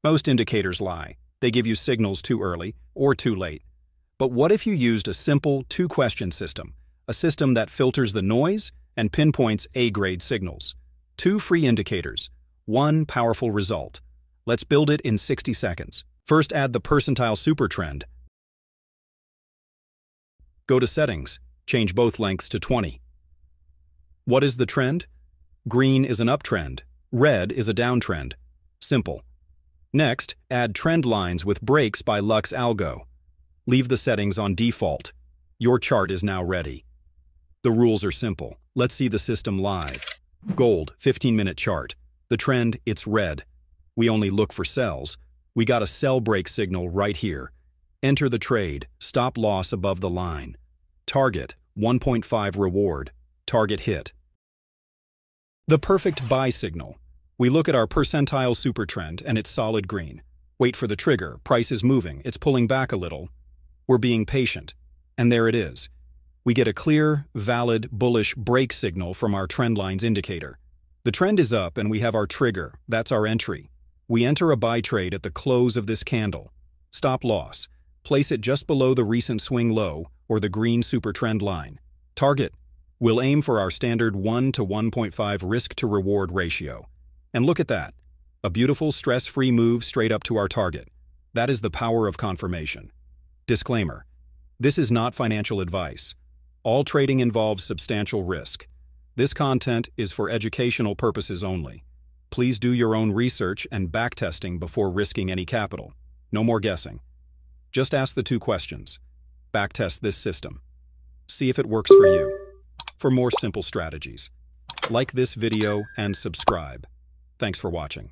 Most indicators lie. They give you signals too early or too late. But what if you used a simple two-question system, a system that filters the noise and pinpoints A-grade signals? 2 free indicators, 1 powerful result. Let's build it in 60 seconds. First, add the percentile supertrend. Go to Settings, change both lengths to 20. What is the trend? Green is an uptrend, red is a downtrend. Simple. Next, add trend lines with breaks by Lux Algo. Leave the settings on default. Your chart is now ready. The rules are simple. Let's see the system live. Gold, 15-minute chart. The trend, it's red. We only look for sells. We got a sell break signal right here. Enter the trade, stop loss above the line. Target, 1.5 reward. Target hit. The perfect buy signal. We look at our percentile supertrend and it's solid green. Wait for the trigger, price is moving, it's pulling back a little. We're being patient. And there it is. We get a clear, valid, bullish break signal from our trend lines indicator. The trend is up and we have our trigger, that's our entry. We enter a buy trade at the close of this candle. Stop loss. Place it just below the recent swing low or the green supertrend line. Target. We'll aim for our standard 1 to 1.5 risk to reward ratio. And look at that. A beautiful stress-free move straight up to our target. That is the power of confirmation. Disclaimer. This is not financial advice. All trading involves substantial risk. This content is for educational purposes only. Please do your own research and backtesting before risking any capital. No more guessing. Just ask the 2 questions. Backtest this system. See if it works for you. For more simple strategies, like this video and subscribe. Thanks for watching.